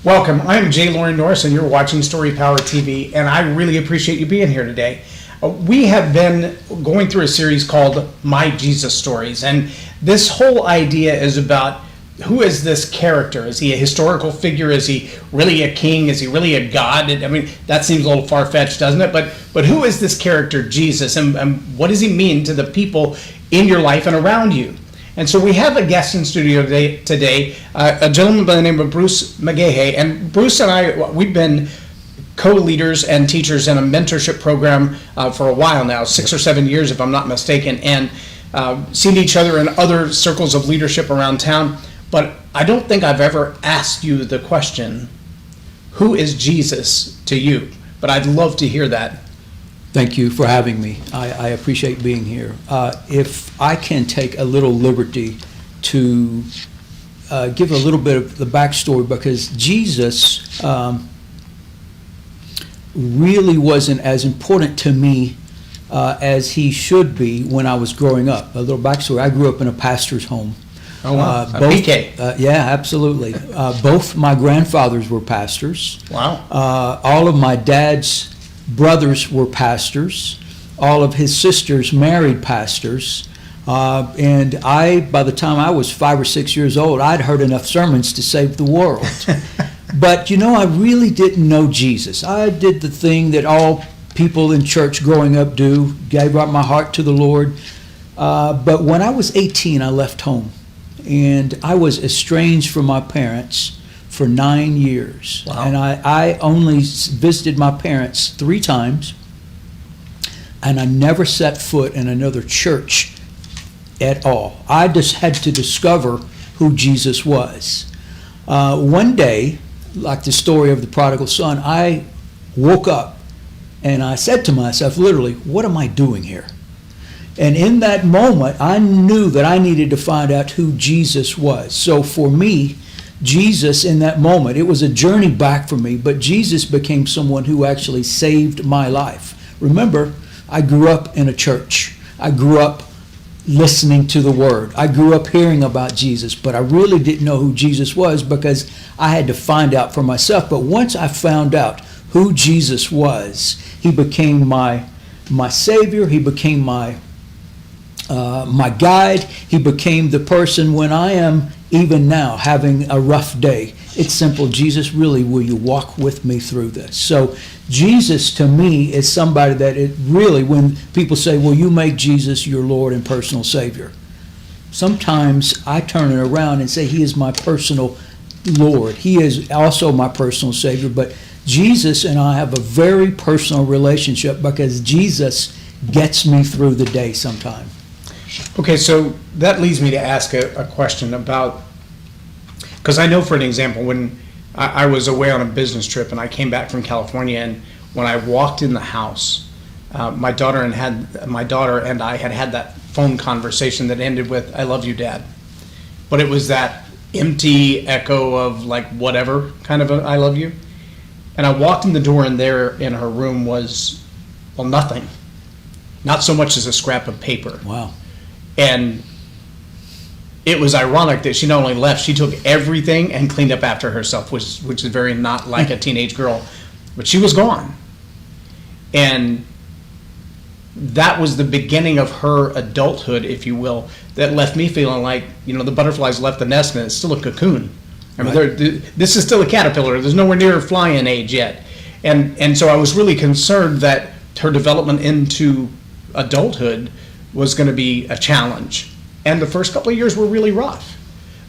Welcome. I'm J Loren Norris, and you're watching Storypower TV, and I really appreciate you being here today. We have been going through a series called My Jesus Stories, and this whole idea is about who is this character? Is he a historical figure? Is he really a king? Is he really a god? I mean, that seems a little far-fetched, doesn't it? But who is this character, Jesus, and what does he mean to the people in your life and around you? And so we have a guest in studio today, a gentleman by the name of Bruce McGaha. And Bruce and I, we've been co-leaders and teachers in a mentorship program for a while now, 6 or 7 years if I'm not mistaken, and seen each other in other circles of leadership around town. But I don't think I've ever asked you the question, who is Jesus to you? But I'd love to hear that. Thank you for having me. I appreciate being here. If I can take a little liberty to give a little bit of the backstory, because Jesus really wasn't as important to me as he should be when I was growing up. A little backstory, I grew up in a pastor's home. Oh, wow. PK. Yeah, absolutely. Both my grandfathers were pastors. Wow. All of my dad's brothers were pastors. All of his sisters married pastors. And by the time I was 5 or 6 years old, I'd heard enough sermons to save the world. But, I really didn't know Jesus. I did the thing that all people in church growing up do, gave up my heart to the Lord. But when I was 18, I left home. And I was estranged from my parents for 9 years. Wow. And I only visited my parents 3 times, and I never set foot in another church at all. I just had to discover who Jesus was. One day, like the story of the prodigal son, I woke up and I said to myself, literally, what am I doing here? And in that moment, I knew that I needed to find out who Jesus was. So for me, Jesus in that moment, it was a journey back for me, but Jesus became someone who actually saved my life. Remember, I grew up in a church. I grew up listening to the Word. I grew up hearing about Jesus, but I really didn't know who Jesus was because I had to find out for myself. But once I found out who Jesus was, he became my Savior. He became my guide. He became the person when I am even now having a rough day. It's simple. Jesus, really, will you walk with me through this? So Jesus to me is somebody that it really, when people say, will you make Jesus your Lord and personal Savior? Sometimes I turn it around and say he is my personal Lord. He is also my personal Savior. But Jesus and I have a very personal relationship because Jesus gets me through the day sometime. Okay, so that leads me to ask a question about, because I know, for an example, when I was away on a business trip and I came back from California, and when I walked in the house, my daughter and I had that phone conversation that ended with, "I love you, Dad." But it was that empty echo of like whatever kind of a "I love you." And I walked in the door, and there in her room was, well, nothing. Not so much as a scrap of paper. Wow. And it was ironic that she not only left, she took everything and cleaned up after herself, which is very not like a teenage girl. But she was gone. And that was the beginning of her adulthood, if you will, that left me feeling like, the butterflies left the nest and it's still a cocoon. I mean, Right. this is still a caterpillar. There's nowhere near flying age yet. And so I was really concerned that her development into adulthood was going to be a challenge. And the first couple of years were really rough.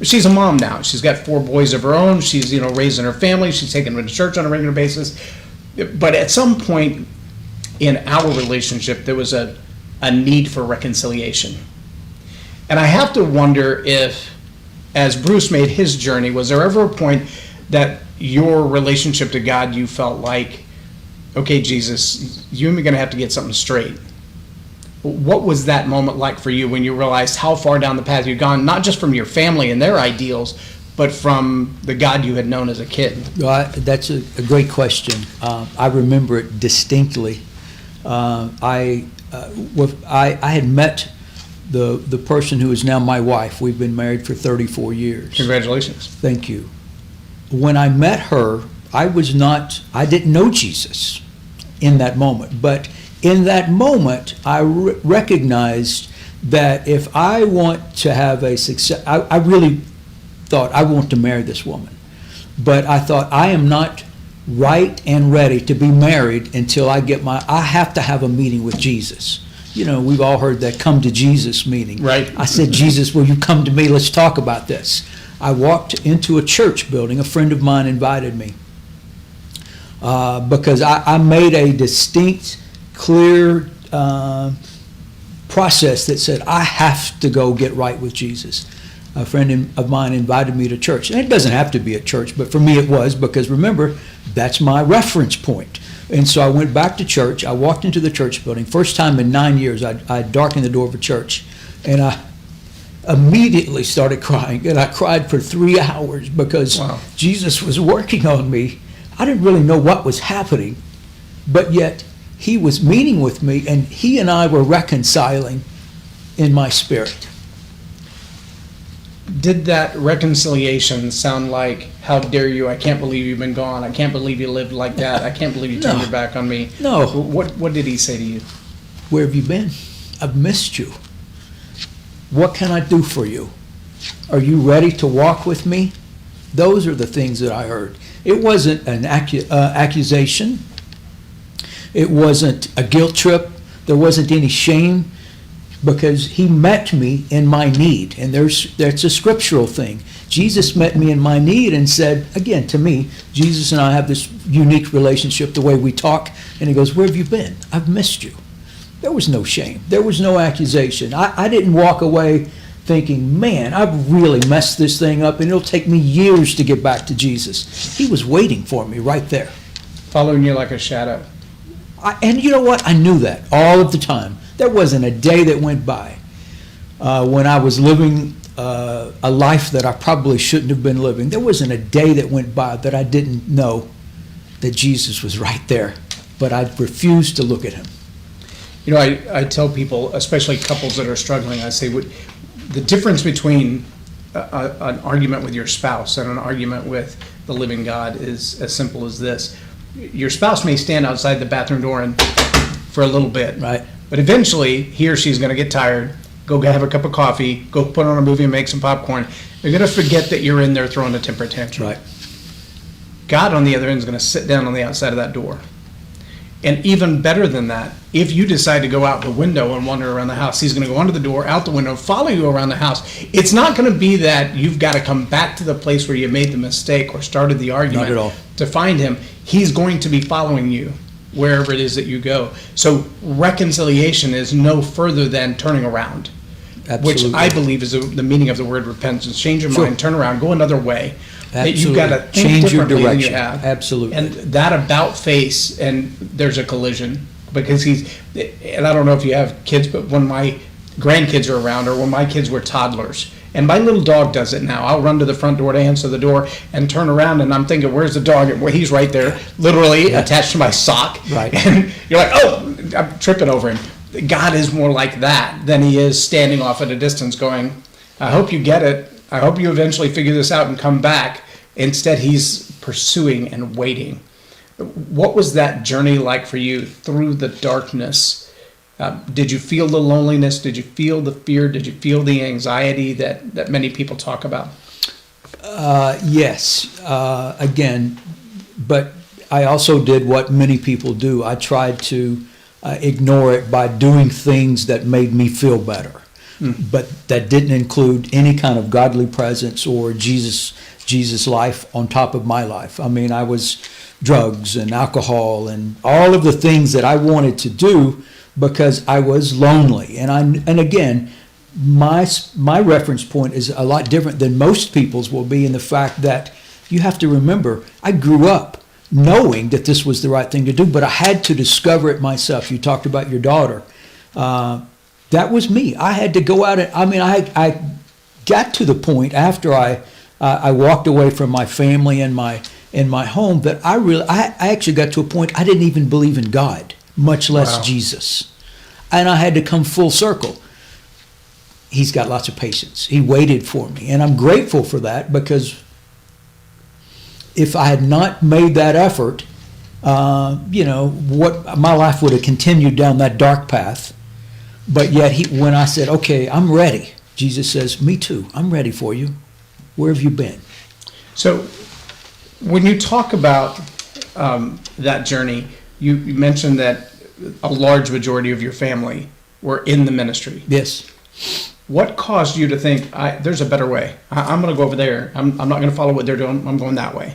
She's a mom now. She's got 4 boys of her own. She's, raising her family. She's taking them to church on a regular basis. But at some point in our relationship, there was a need for reconciliation. And I have to wonder if, as Bruce made his journey, was there ever a point that your relationship to God, you felt like, okay, Jesus, you and me are going to have to get something straight? What was that moment like for you when you realized how far down the path you'd gone, not just from your family and their ideals, but from the God you had known as a kid? Well, that's a great question. I remember it distinctly. I had met the person who is now my wife. We've been married for 34 years. Congratulations. Thank you. when I met her, I didn't know Jesus in that moment. But in that moment, I recognized that if I want to have a success, I really thought I want to marry this woman. But I thought I am not right and ready to be married until I have to have a meeting with Jesus. You know, we've all heard that come to Jesus meeting. Right. I said, Jesus, will you come to me? Let's talk about this. I walked into a church building. A friend of mine invited me because I made a distinct, clear process that said, I have to go get right with Jesus. A friend of mine invited me to church. And it doesn't have to be a church, but for me it was, because remember, that's my reference point. And so I went back to church. I walked into the church building. First time in 9 years, I darkened the door of a church. And I immediately started crying. And I cried for 3 hours because Jesus was working on me. I didn't really know what was happening, but yet he was meeting with me, and he and I were reconciling in my spirit. Did that reconciliation sound like, how dare you, I can't believe you've been gone, I can't believe you lived like that, I can't believe you turned your back on me? No. What did he say to you? Where have you been? I've missed you. What can I do for you? Are you ready to walk with me? Those are the things that I heard. It wasn't an accusation. It wasn't a guilt trip. There wasn't any shame, because he met me in my need. And that's a scriptural thing. Jesus met me in my need and said, again, to me, Jesus and I have this unique relationship, the way we talk. And he goes, where have you been? I've missed you. There was no shame. There was no accusation. I didn't walk away thinking, man, I've really messed this thing up and it'll take me years to get back to Jesus. He was waiting for me right there. Following you like a shadow. And you know what? I knew that all of the time. There wasn't a day that went by when I was living a life that I probably shouldn't have been living. There wasn't a day that went by that I didn't know that Jesus was right there, but I refused to look at him. You know, I tell people, especially couples that are struggling, I say, the difference between an argument with your spouse and an argument with the living God is as simple as this. Your spouse may stand outside the bathroom door and for a little bit. Right. But eventually, he or she's going to get tired, go have a cup of coffee, go put on a movie and make some popcorn. They're going to forget that you're in there throwing a temper tantrum. Right. God, on the other end, is going to sit down on the outside of that door. And even better than that, if you decide to go out the window and wander around the house, he's going to go under the door, out the window, follow you around the house. It's not going to be that you've got to come back to the place where you made the mistake or started the argument. Not at all. To find him. He's going to be following you wherever it is that you go. So reconciliation is no further than turning around. Absolutely. Which I believe is the meaning of the word repentance. Change your mind, turn around, go another way. Absolutely. That you've got to think change your differently direction. than you have. Absolutely. And that about face, and there's a collision, because and I don't know if you have kids, but when my grandkids are around, or when my kids were toddlers, and my little dog does it now. I'll run to the front door to answer the door and turn around, and I'm thinking, where's the dog? And he's right there, literally attached to my sock. Right. And you're like, oh, I'm tripping over him. God is more like that than he is standing off at a distance going, I hope you get it. I hope you eventually figure this out and come back. Instead, he's pursuing and waiting. What was that journey like for you through the darkness? Did you feel the loneliness? Did you feel the fear? Did you feel the anxiety that many people talk about? Yes, again, but I also did what many people do. I tried to ignore it by doing things that made me feel better, but that didn't include any kind of godly presence or Jesus life on top of my life. I mean, I was drugs and alcohol and all of the things that I wanted to do because I was lonely. And again, my reference point is a lot different than most people's will be, in the fact that you have to remember, I grew up knowing that this was the right thing to do, but I had to discover it myself. You talked about your daughter. That was me. I had to go out and, I got to the point after I walked away from my family and my home that I actually got to a point I didn't even believe in God, much less Jesus. And I had to come full circle. He's got lots of patience. He waited for me. And I'm grateful for that, because if I had not made that effort, what my life would have continued down that dark path. But yet, when I said, "Okay, I'm ready," Jesus says, "Me too. I'm ready for you. Where have you been?" So, when you talk about that journey, you mentioned that a large majority of your family were in the ministry. Yes. What caused you to think, there's a better way? I'm going to go over there. I'm not going to follow what they're doing. I'm going that way.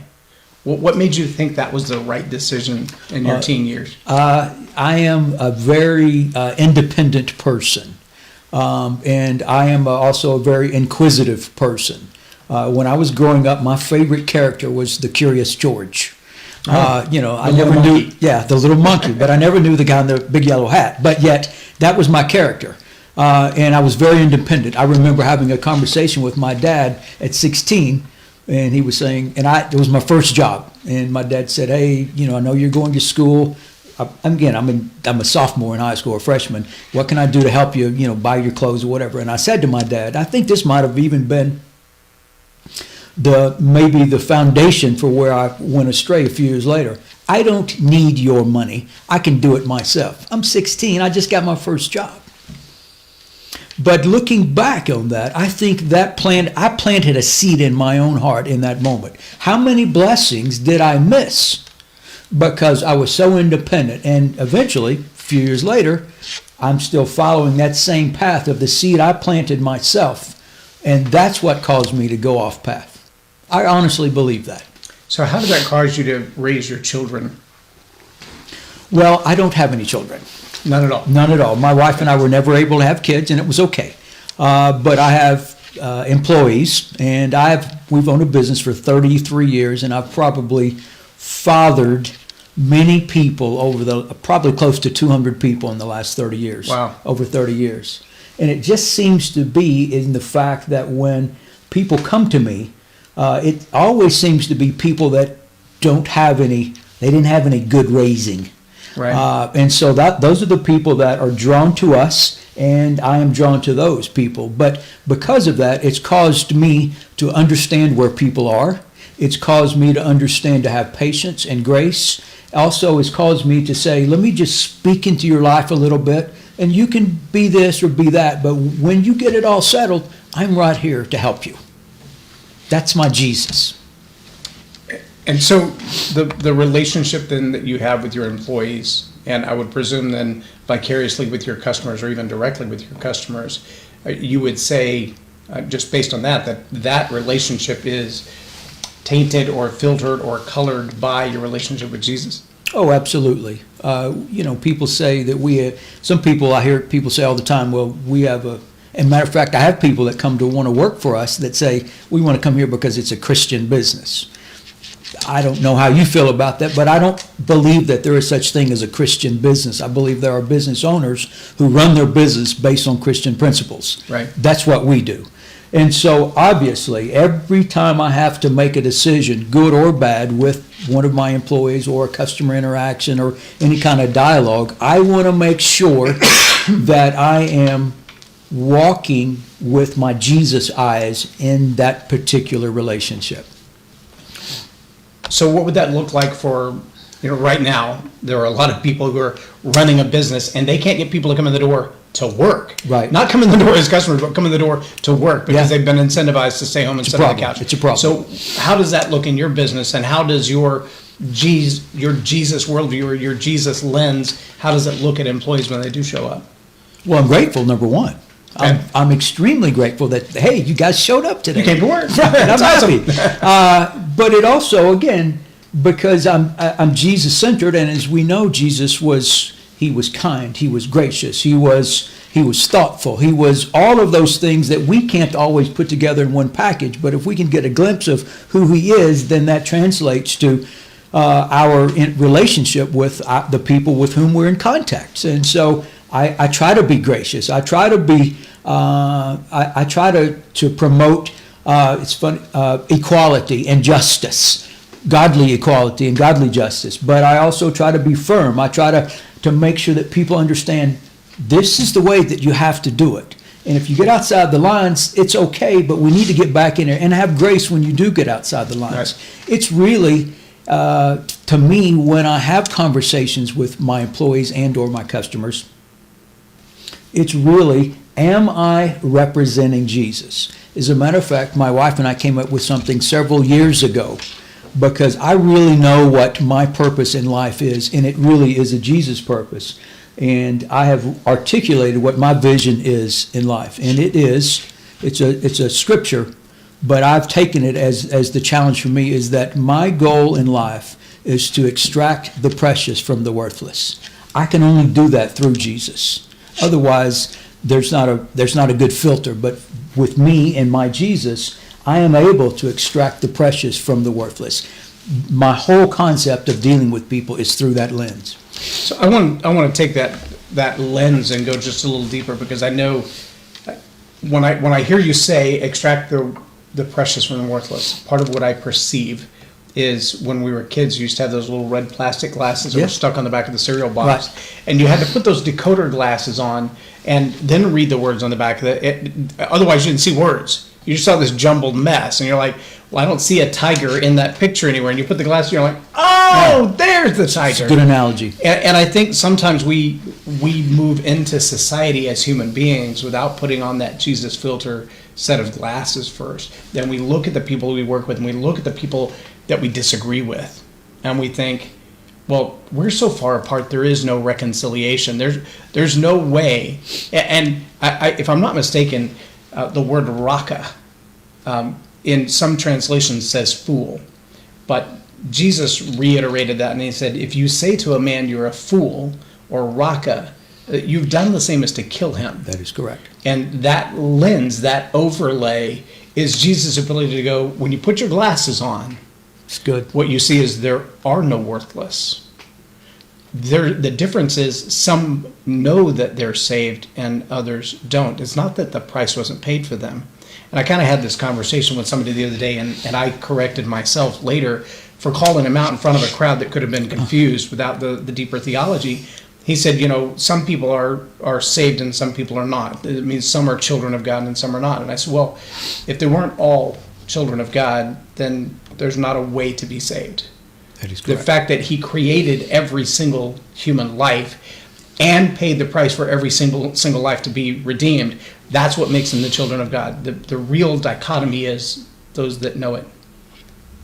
What made you think that was the right decision in your teen years? I am a very independent person, and I am also a very inquisitive person. When I was growing up, my favorite character was the Curious George. I never knew, the little monkey, but I never knew the guy in the big yellow hat. But yet, that was my character. And I was very independent. I remember having a conversation with my dad at 16, and he was saying, it was my first job. And my dad said, "Hey, I know you're going to school. I'm a sophomore in high school, a freshman. What can I do to help you, buy your clothes or whatever?" And I said to my dad, I think this might have even been maybe the foundation for where I went astray a few years later. "I don't need your money. I can do it myself. I'm 16. I just got my first job." But looking back on that, I think I planted a seed in my own heart in that moment. How many blessings did I miss because I was so independent? And eventually, a few years later, I'm still following that same path of the seed I planted myself. And that's what caused me to go off path. I honestly believe that. So how did that cause you to raise your children? Well, I don't have any children. None at all? None at all. My wife and I were never able to have kids, and it was okay. But I have employees, and we've owned a business for 33 years, and I've probably fathered many people probably close to 200 people in the last 30 years. Wow. Over 30 years. And it just seems to be in the fact that when people come to me, it always seems to be people that didn't have any good raising. Right. And so those are the people that are drawn to us, and I am drawn to those people. But because of that, it's caused me to understand where people are. It's caused me to understand to have patience and grace. Also, it's caused me to say, let me just speak into your life a little bit, and you can be this or be that. But when you get it all settled, I'm right here to help you. That's my Jesus. And so the relationship then that you have with your employees, and I would presume then vicariously with your customers or even directly with your customers, you would say, just based on that relationship is tainted or filtered or colored by your relationship with Jesus? Oh, absolutely. People say that I hear people say all the time, well, we have and matter of fact, I have people that come to want to work for us that say, we want to come here because it's a Christian business. I don't know how you feel about that, but I don't believe that there is such thing as a Christian business. I believe there are business owners who run their business based on Christian principles. Right. That's what we do. And so obviously, every time I have to make a decision, good or bad, with one of my employees or a customer interaction or any kind of dialogue, I want to make sure that I am walking with my Jesus eyes in that particular relationship. So what would that look like for, right now, there are a lot of people who are running a business and they can't get people to come in the door to work. Right. Not come in the door as customers, but come in the door to work because they've been incentivized to stay home and sit on the couch. It's a problem. So how does that look in your business, and how does your Jesus worldview or your Jesus lens, how does it look at employees when they do show up? Well, I'm grateful, number one. I'm extremely grateful that, hey, you guys showed up today. You came to work. Right, I'm awesome. happy. But it also, again, because I'm Jesus-centered, and as we know, Jesus was kind, he was gracious, he was thoughtful, he was all of those things that we can't always put together in one package. But if we can get a glimpse of who he is, then that translates to our relationship with the people with whom we're in contact. And so I try to be gracious. I try to be. I try to promote. It's fun. Equality and justice, godly equality and godly justice. But I also try to be firm. I try to make sure that people understand this is the way that you have to do it. And if you get outside the lines, it's okay, but we need to get back in there and have grace when you do get outside the lines. Right. It's really, to me, when I have conversations with my employees and or my customers, it's really, am I representing Jesus? As a matter of fact, my wife and I came up with something several years ago because I really know what my purpose in life is, and it really is a Jesus purpose. And I have articulated what my vision is in life, and it's a scripture, but I've taken it as the challenge for me is that my goal in life is to extract the precious from the worthless. I can only do that through Jesus. Otherwise, there's not a good filter. But with me and my Jesus, I am able to extract the precious from the worthless. My whole concept of dealing with people is through that lens. So I want to take that lens and go just a little deeper, because I know when I hear you say extract the precious from the worthless, part of what I perceive is when we were kids, you used to have those little red plastic glasses that were stuck on the back of the cereal box, Right. and you had to put those decoder glasses on and then read the words on the back of it. Otherwise, you didn't see words. You just saw this jumbled mess, and you're like, well, I don't see a tiger in that picture anywhere. And you put the glasses, you're like, oh, there's the tiger. Good analogy. And I think sometimes we move into society as human beings without putting on that Jesus filter set of glasses first. Then we look at the people we work with, and we look at the people that we disagree with, and we think, well, we're so far apart, there is no reconciliation. There's no way. And I, if I'm not mistaken, the word raka in some translations says fool, but Jesus reiterated that, and he said, if you say to a man you're a fool or raka, you've done the same as to kill him. That is correct. And that lens, that overlay, is Jesus' ability to go, when you put your glasses on, It's good. what you see is there are no worthless. The difference is some know that they're saved and others don't. It's not that the price wasn't paid for them. And I kind of had this conversation with somebody the other day, and I corrected myself later for calling him out in front of a crowd that could have been confused without the deeper theology. He said, some people are saved and some people are not. It means some are children of God and some are not. And I said, well, if they weren't all children of God, then there's not a way to be saved. That is The correct. fact that he created every single human life and paid the price for every single life to be redeemed, that's what makes them the children of God. The real dichotomy is those that know it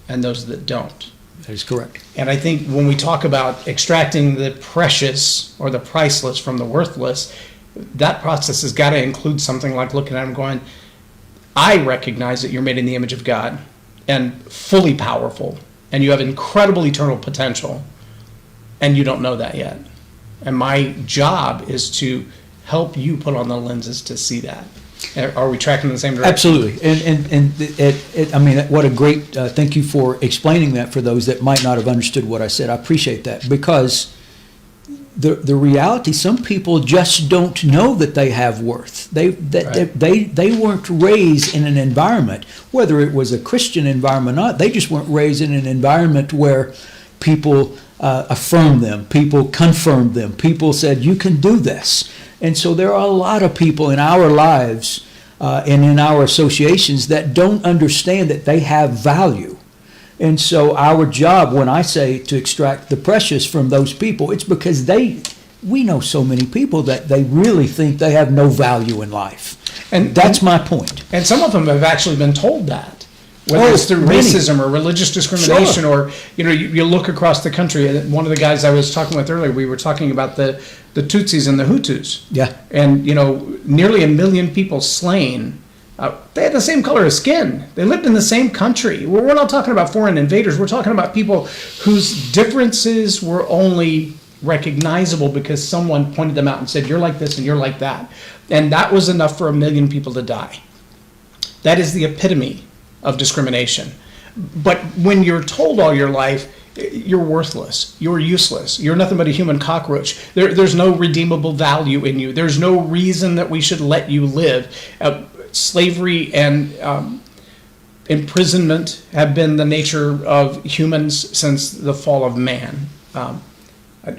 and those that don't. That is correct. And I think when we talk about extracting the precious or the priceless from the worthless, that process has got to include something like looking at them going, I recognize that you're made in the image of God and fully powerful, and you have incredible eternal potential, and you don't know that yet. And my job is to help you put on the lenses to see that. Are we tracking in the same direction? Absolutely. And I mean, what a great, thank you for explaining that for those that might not have understood what I said. I appreciate that, because the reality, some people just don't know that they have worth. They weren't raised in an environment, whether it was a Christian environment or not, they just weren't raised in an environment where people affirmed them, people confirmed them, people said, you can do this. And so there are a lot of people in our lives and in our associations that don't understand that they have value. And so our job, when I say to extract the precious from those people, it's because we know so many people that they really think they have no value in life. And that's my point. And some of them have actually been told that, whether it's through racism or religious discrimination, or you look across the country. One of the guys I was talking with earlier, we were talking about the Tutsis and the Hutus. Yeah. And nearly 1 million people slain. They had the same color of skin. They lived in the same country. We're not talking about foreign invaders. We're talking about people whose differences were only recognizable because someone pointed them out and said, you're like this and you're like that. And that was enough for 1 million people to die. That is the epitome of discrimination. But when you're told all your life, you're worthless, you're useless, you're nothing but a human cockroach, there's no redeemable value in you, there's no reason that we should let you live. Slavery and imprisonment have been the nature of humans since the fall of man.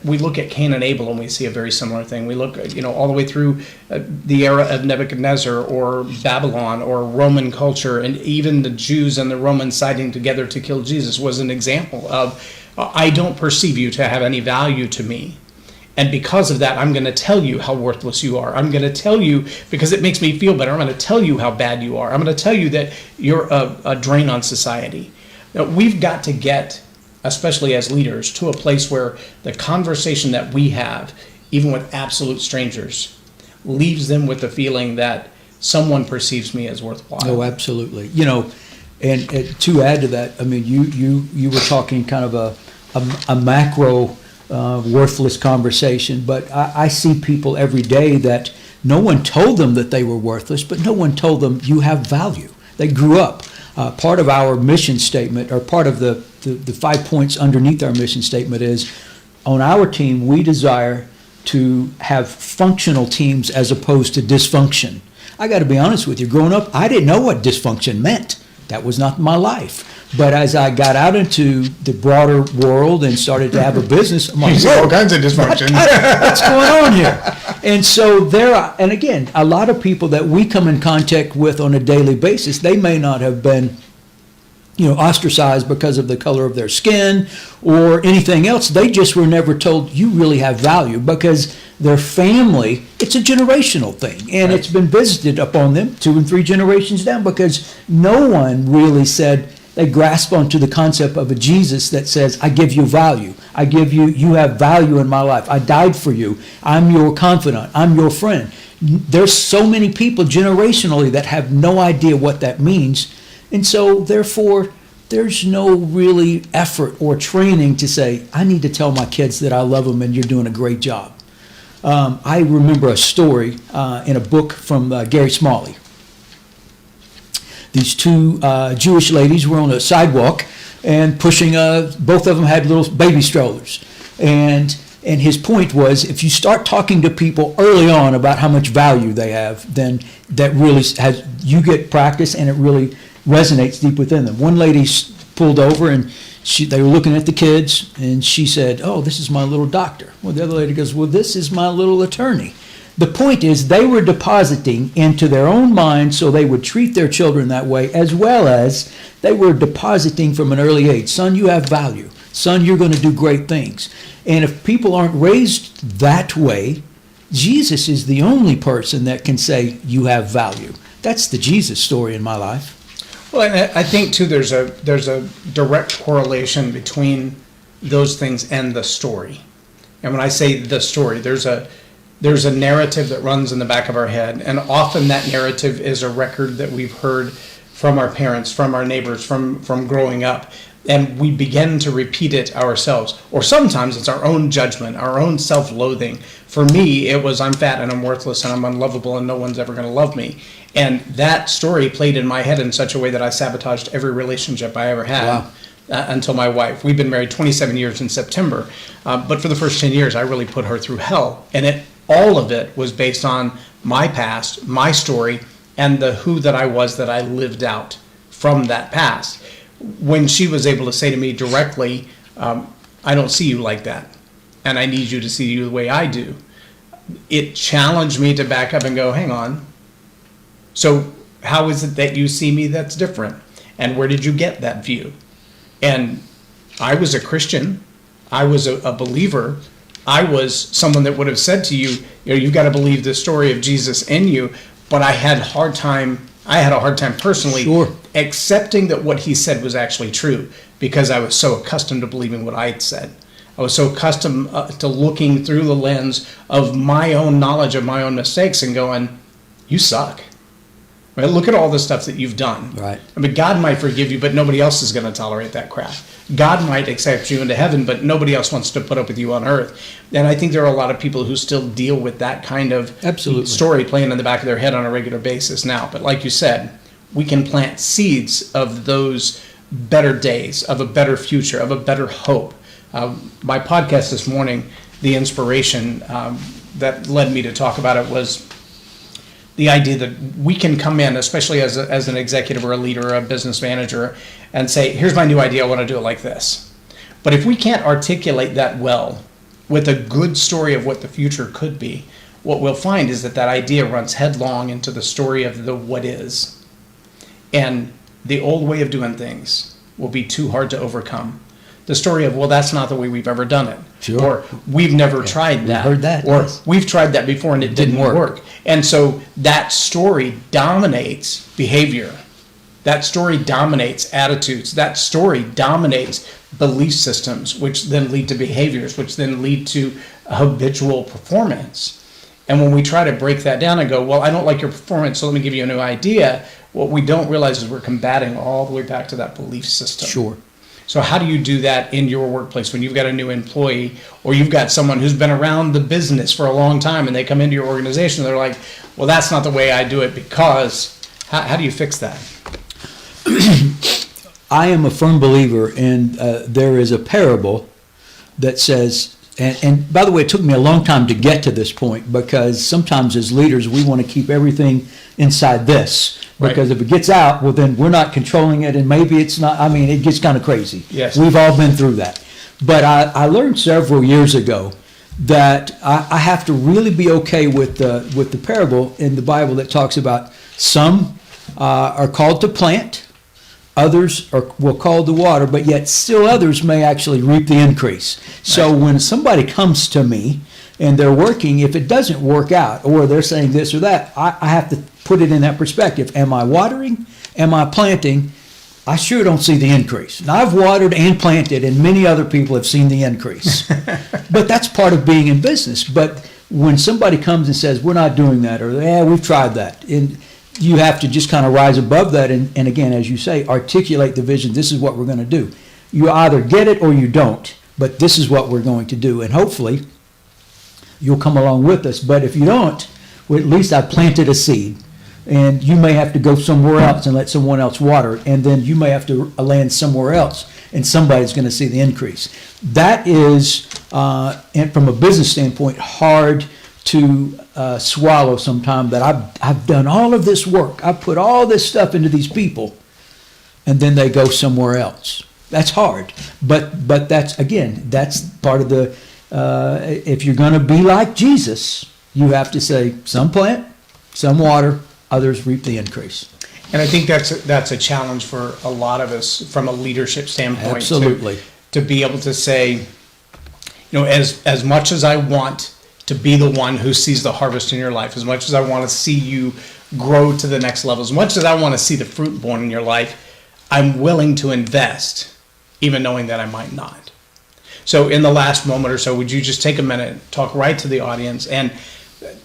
We look at Cain and Abel and we see a very similar thing. We look, all the way through the era of Nebuchadnezzar or Babylon or Roman culture, and even the Jews and the Romans siding together to kill Jesus was an example of, I don't perceive you to have any value to me. And because of that, I'm going to tell you how worthless you are. I'm going to tell you, because it makes me feel better, I'm going to tell you how bad you are. I'm going to tell you that you're a drain on society. Now, we've got to get, especially as leaders, to a place where the conversation that we have, even with absolute strangers, leaves them with the feeling that someone perceives me as worthwhile. Oh, absolutely. And to add to that, I mean, you were talking kind of a macro worthless conversation, but I see people every day that no one told them that they were worthless, but no one told them you have value. They grew up. Part of our mission statement, or part of the 5 points underneath our mission statement is, on our team, we desire to have functional teams as opposed to dysfunction. I got to be honest with you, growing up, I didn't know what dysfunction meant. That was not my life. But as I got out into the broader world and started to have a business, I'm like, all kinds of dysfunction. What's going on here? And so and again, a lot of people that we come in contact with on a daily basis, they may not have been, ostracized because of the color of their skin or anything else. They just were never told you really have value, because their family, it's a generational thing, and It's been visited upon them 2 and 3 generations down, because no one really said, they grasp onto the concept of a Jesus that says, I give you value. You have value in my life. I died for you. I'm your confidant. I'm your friend. There's so many people generationally that have no idea what that means. And so, therefore, there's no really effort or training to say, I need to tell my kids that I love them and you're doing a great job. I remember a story in a book from Gary Smalley. These 2 Jewish ladies were on a sidewalk and pushing, both of them had little baby strollers. And his point was, if you start talking to people early on about how much value they have, then that really you get practice, and it really resonates deep within them. One lady pulled over, and they were looking at the kids, and she said, oh, this is my little doctor. Well, the other lady goes, well, this is my little attorney. The point is, they were depositing into their own mind so they would treat their children that way, as well as they were depositing from an early age. Son, you have value. Son, you're going to do great things. And if people aren't raised that way, Jesus is the only person that can say you have value. That's the Jesus story in my life. Well, and I think too, there's a direct correlation between those things and the story. And when I say the story, there's a narrative that runs in the back of our head, and often that narrative is a record that we've heard from our parents, from our neighbors, from growing up, and we begin to repeat it ourselves. Or sometimes it's our own judgment, our own self-loathing. For me, it was, I'm fat and I'm worthless and I'm unlovable and no one's ever going to love me. And that story played in my head in such a way that I sabotaged every relationship I ever had. Wow. Until my wife. We've been married 27 years in September, but for the first 10 years, I really put her through hell. And all of it was based on my past, my story, and the who that I was that I lived out from that past. When she was able to say to me directly, I don't see you like that, and I need you to see you the way I do, it challenged me to back up and go, hang on. So how is it that you see me that's different? And where did you get that view? And I was a Christian. I was a believer. I was someone that would have said to you, you've got to believe the story of Jesus in you. But I had a hard time personally accepting that what he said was actually true, because I was so accustomed to believing what I had said. I was so accustomed to looking through the lens of my own knowledge of my own mistakes and going, you suck. Right? Look at all the stuff that you've done. Right. I mean, God might forgive you, but nobody else is going to tolerate that crap. God might accept you into heaven, but nobody else wants to put up with you on earth. And I think there are a lot of people who still deal with that kind of story playing in the back of their head on a regular basis now. But like you said, we can plant seeds of those better days, of a better future, of a better hope. My podcast this morning, the inspiration that led me to talk about it was the idea that we can come in, especially as an executive or a leader or a business manager, and say, here's my new idea, I want to do it like this. But if we can't articulate that well, with a good story of what the future could be, what we'll find is that that idea runs headlong into the story of the what is. And the old way of doing things will be too hard to overcome. The story of, well, that's not the way we've ever done it. Sure. Or we've never tried that. Heard that. Or Yes. we've tried that before and it didn't work. And so that story dominates behavior. That story dominates attitudes. That story dominates belief systems, which then lead to behaviors, which then lead to habitual performance. And when we try to break that down and go, well, I don't like your performance, so let me give you a new idea, what we don't realize is we're combating all the way back to that belief system. Sure. So how do you do that in your workplace when you've got a new employee or you've got someone who's been around the business for a long time and they come into your organization and they're like, well, that's not the way I do it because, how do you fix that? I am a firm believer in there is a parable that says, and by the way, it took me a long time to get to this point because sometimes as leaders we want to keep everything inside this because if it gets out, well then we're not controlling it and maybe it's not, I mean it gets kind of crazy. Yes. We've all been through that. But I learned several years ago that I have to really be okay with the parable in the Bible that talks about some are called to plant, others will call to water, but yet still others may actually reap the increase. So when somebody comes to me and they're working, if it doesn't work out or they're saying this or that, I have to put it in that perspective. Am I watering? Am I planting? I sure don't see the increase. Now, I've watered and planted, and many other people have seen the increase. But that's part of being in business. But when somebody comes and says, we're not doing that, or, yeah, we've tried that, and you have to just kind of rise above that and again, as you say, articulate the vision. This is what we're going to do. You either get it or you don't, but this is what we're going to do. And hopefully, you'll come along with us. But if you don't, well, at least I planted a seed. And you may have to go somewhere else and let someone else water it. And then you may have to land somewhere else, and somebody's going to see the increase. That is, and from a business standpoint, hard to swallow sometime that I've done all of this work. I've put all this stuff into these people, and then they go somewhere else. That's hard. But that's, again, that's part of the, if you're going to be like Jesus, you have to say, some plant, some water, others reap the increase. And I think that's a challenge for a lot of us from a leadership standpoint. Absolutely. To be able to say, as much as I want to be the one who sees the harvest in your life, as much as I want to see you grow to the next level, as much as I want to see the fruit born in your life, I'm willing to invest, even knowing that I might not. So in the last moment or so, would you just take a minute, talk right to the audience, and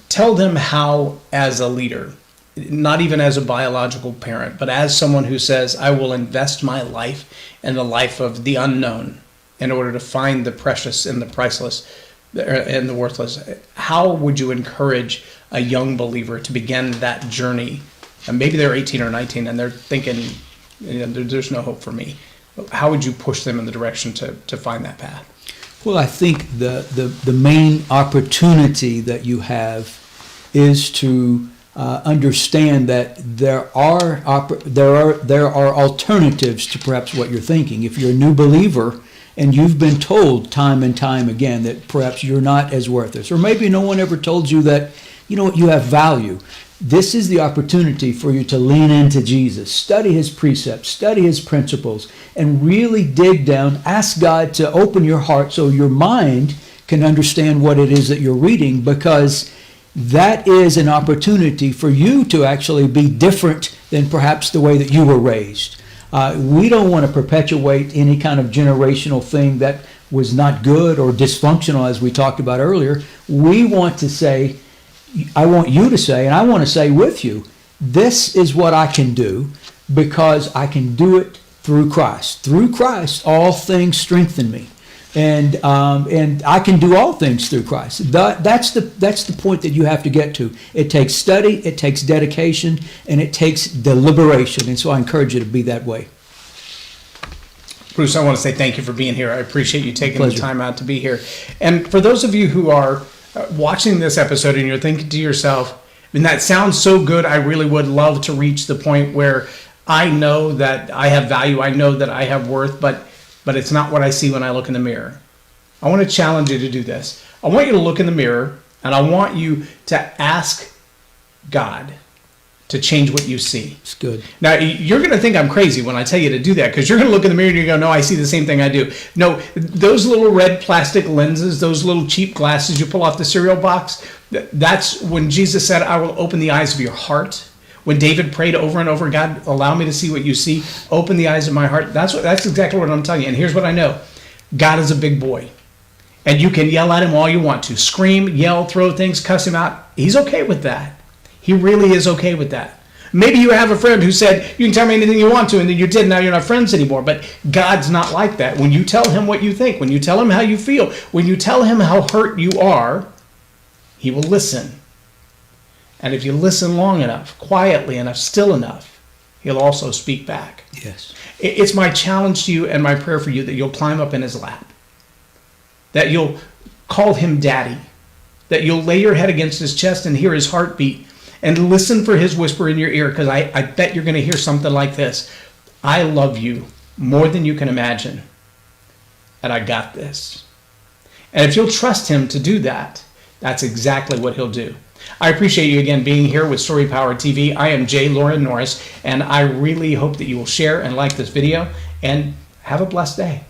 tell them how, as a leader, not even as a biological parent, but as someone who says, I will invest my life in the life of the unknown in order to find the precious and the priceless and the worthless, how would you encourage a young believer to begin that journey? And maybe they're 18 or 19 and they're thinking, there's no hope for me. How would you push them in the direction to find that path? Well, I think the main opportunity that you have is to understand that there are alternatives to perhaps what you're thinking. If you're a new believer and you've been told time and time again that perhaps you're not as worthless, or maybe no one ever told you that, you have value, this is the opportunity for you to lean into Jesus, study his precepts, study his principles, and really dig down, ask God to open your heart so your mind can understand what it is that you're reading, because that is an opportunity for you to actually be different than perhaps the way that you were raised. We don't want to perpetuate any kind of generational thing that was not good or dysfunctional, as we talked about earlier. We want to say, I want you to say, and I want to say with you, this is what I can do because I can do it through Christ. Through Christ, all things strengthen me. And I can do all things through Christ. That's the point that you have to get to. It takes study, it takes dedication, and it takes deliberation. And so I encourage you to be that way. Bruce, I want to say thank you for being here. I appreciate you taking Pleasure. the time out to be here. And for those of you who are watching this episode and you're thinking to yourself, that sounds so good, I really would love to reach the point where I know that I have value, I know that I have worth, but it's not what I see when I look in the mirror. I want to challenge you to do this. I want you to look in the mirror, and I want you to ask God to change what you see. It's good. Now, you're going to think I'm crazy when I tell you to do that, because you're going to look in the mirror and you go, no, I see the same thing I do. No, those little red plastic lenses, those little cheap glasses you pull off the cereal box, that's when Jesus said, I will open the eyes of your heart. When David prayed over and over, God, allow me to see what you see. Open the eyes of my heart. That's exactly what I'm telling you. And here's what I know. God is a big boy. And you can yell at him all you want to. Scream, yell, throw things, cuss him out. He's okay with that. He really is okay with that. Maybe you have a friend who said, you can tell me anything you want to, and then you did, now you're not friends anymore. But God's not like that. When you tell him what you think, when you tell him how you feel, when you tell him how hurt you are, he will listen. And if you listen long enough, quietly enough, still enough, he'll also speak back. Yes. It's my challenge to you and my prayer for you that you'll climb up in his lap, that you'll call him daddy, that you'll lay your head against his chest and hear his heartbeat and listen for his whisper in your ear, because I bet you're going to hear something like this. I love you more than you can imagine, and I got this. And if you'll trust him to do that, that's exactly what he'll do. I appreciate you again being here with Story Power TV. I am J Loren Norris, and I really hope that you will share and like this video, and have a blessed day.